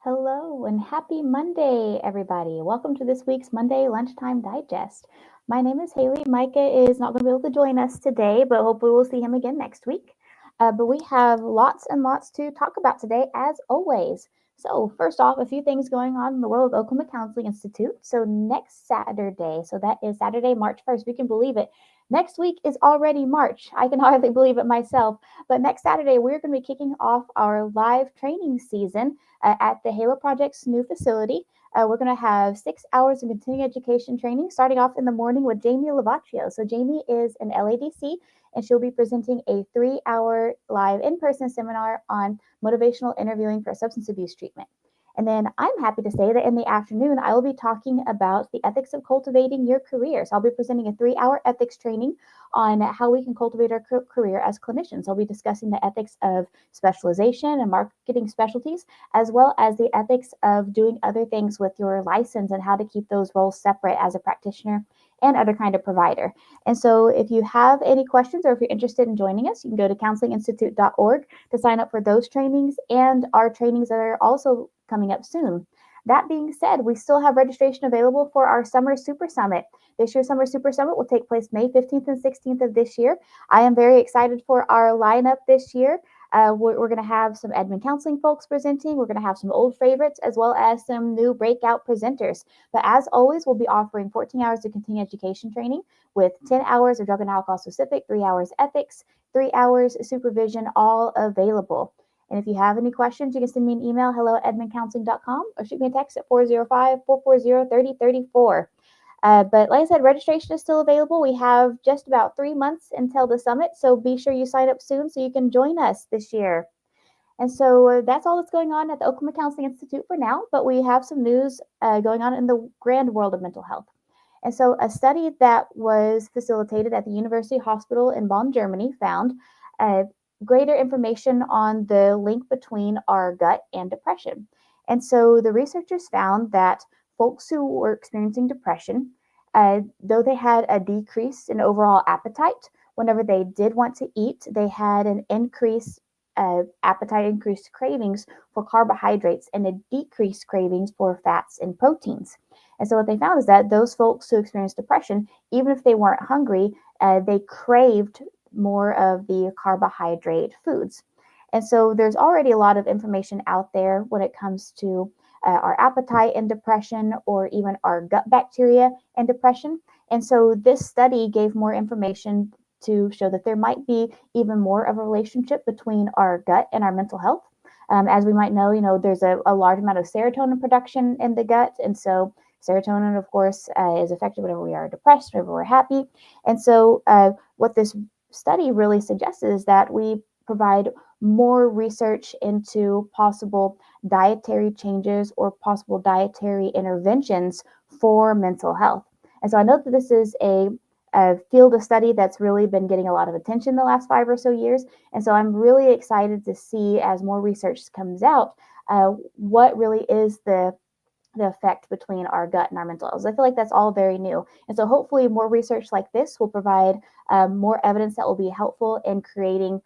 Hello and happy Monday, everybody. Welcome to this week's Monday Lunchtime Digest. My name is Hayley. Micah is not going to be able to join us today, but hopefully we'll see him again next week. But we have lots and lots to talk about today, as always. So, first off, a few things going on in the world of Oklahoma Counseling Institute. So, next Saturday, so that is Saturday, March 1st, we can believe it. Next week is already March. I can hardly believe it myself. But next Saturday, we're going to be kicking off our live training season at the Halo Project's new facility. We're going to have 6 hours of continuing education training starting off in the morning with Jamie Lavaccio. So, Jamie is an LADC and she'll be presenting a 3 hour live in person seminar on motivational interviewing for substance abuse treatment. And then I'm happy to say that in the afternoon, I will be talking about the ethics of cultivating your career. So I'll be presenting a 3 hour ethics training on how we can cultivate our career as clinicians. I'll be discussing the ethics of specialization and marketing specialties, as well as the ethics of doing other things with your license and how to keep those roles separate as a practitioner and other kind of provider. And so if you have any questions or if you're interested in joining us, you can go to counselinginstitute.org to sign up for those trainings and our trainings that are also coming up soon. That being said, we still have registration available for our Summer Super Summit. This year's Summer Super Summit will take place May 15th and 16th of this year. I am very excited for our lineup this year. We're going to have some admin counseling folks presenting. We're going to have some old favorites as well as some new breakout presenters. But as always, we'll be offering 14 hours of continuing education training with 10 hours of drug and alcohol specific, 3 hours ethics, 3 hours supervision, all available. And if you have any questions, you can send me an email, hello@admincounseling.com, or shoot me a text at 405-440-3034. But like I said, registration is still available. We have just about 3 months until the summit, so be sure you sign up soon so you can join us this year. And so that's all that's going on at the Oklahoma Counseling Institute for now, but we have some news going on in the grand world of mental health. And so a study that was facilitated at the University Hospital in Bonn, Germany, found greater information on the link between our gut and depression. And so the researchers found that folks who were experiencing depression, though they had a decrease in overall appetite, whenever they did want to eat, they had an increase appetite, increased cravings for carbohydrates, and a decreased cravings for fats and proteins. And so what they found is that those folks who experienced depression, even if they weren't hungry, they craved more of the carbohydrate foods. And so there's already a lot of information out there when it comes to our appetite and depression, or even our gut bacteria and depression. And so this study gave more information to show that there might be even more of a relationship between our gut and our mental health. As we might know, there's a large amount of serotonin production in the gut. And so serotonin, of course, is affected whenever we are depressed, whenever we're happy. And so what this study really suggests is that we provide more research into possible dietary changes or possible dietary interventions for mental health. And so I know that this is a field of study that's really been getting a lot of attention the last 5 or so years. And so I'm really excited to see, as more research comes out, what really is the effect between our gut and our mental health. I feel like that's all very new. And so hopefully more research like this will provide more evidence that will be helpful in creating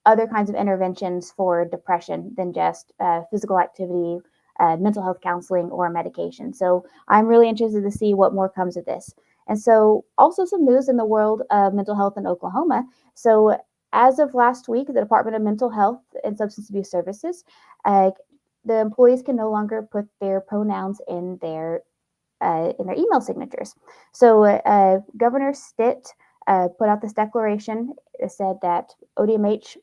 other kinds of interventions for depression than just physical activity, mental health counseling, or medication. So I'm really interested to see what more comes of this. And so also some news in the world of mental health in Oklahoma. So as of last week, the Department of Mental Health and Substance Abuse Services, the employees can no longer put their pronouns in their email signatures. So Governor Stitt put out this declaration. It said that ODMH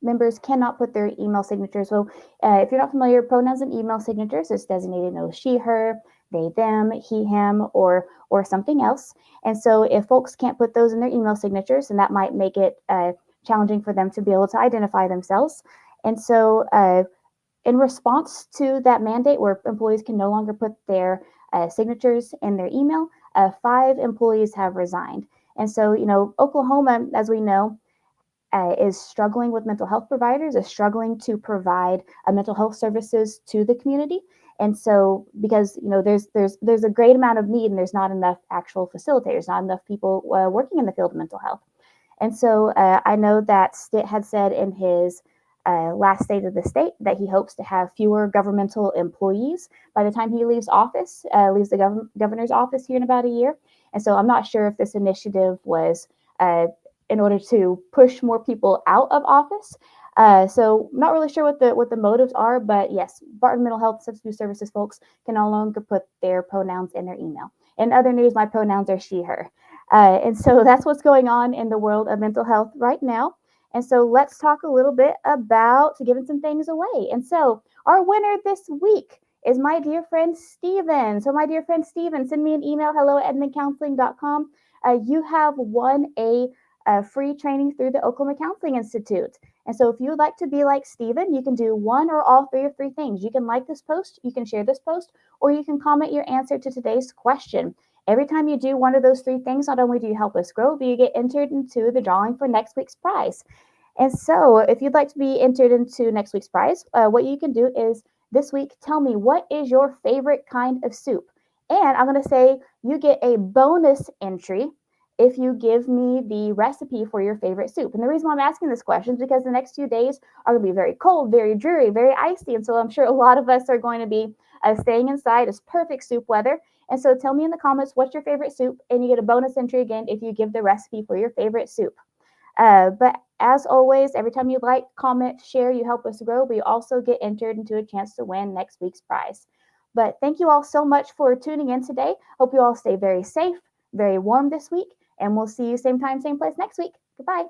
members cannot put their email signatures. So if you're not familiar, pronouns and email signatures is designated as she, her, they, them, he, him, or something else. And so if folks can't put those in their email signatures, then that might make it challenging for them to be able to identify themselves. And so in response to that mandate where employees can no longer put their signatures in their email, 5 employees have resigned. And so, Oklahoma, as we know, is struggling with mental health providers, is struggling to provide mental health services to the community. And so, because there's a great amount of need, and there's not enough actual facilitators, not enough people working in the field of mental health. And so, I know that Stitt had said in his last state of the state that he hopes to have fewer governmental employees by the time he leaves office, leaves the governor's office here in about a year. And so I'm not sure if this initiative was in order to push more people out of office. So I'm not really sure what the motives are, but yes, Barton Mental Health Substance Abuse Services folks can no longer put their pronouns in their email. In other news, my pronouns are she, her. And so that's what's going on in the world of mental health right now. And so let's talk a little bit about giving some things away. And so our winner this week is my dear friend Steven. So my dear friend Steven, send me an email, hello@edmondcounseling.com. You have won a free training through the Oklahoma Counseling Institute. And so if you would like to be like Steven, you can do one or all three of three things. You can like this post, you can share this post, or you can comment your answer to today's question. Every time you do one of those three things, not only do you help us grow, but you get entered into the drawing for next week's prize. And so, if you'd like to be entered into next week's prize, what you can do is this week tell me what is your favorite kind of soup. And I'm going to say you get a bonus entry if you give me the recipe for your favorite soup. And the reason why I'm asking this question is because the next few days are going to be very cold, very dreary, very icy. And so I'm sure a lot of us are going to be staying inside. It's perfect soup weather. And so tell me in the comments what's your favorite soup, and you get a bonus entry again if you give the recipe for your favorite soup. But as always, every time you like, comment, share, you help us grow, but you also get entered into a chance to win next week's prize. But thank you all so much for tuning in today. Hope you all stay very safe, very warm this week, and we'll see you same time, same place next week. Goodbye.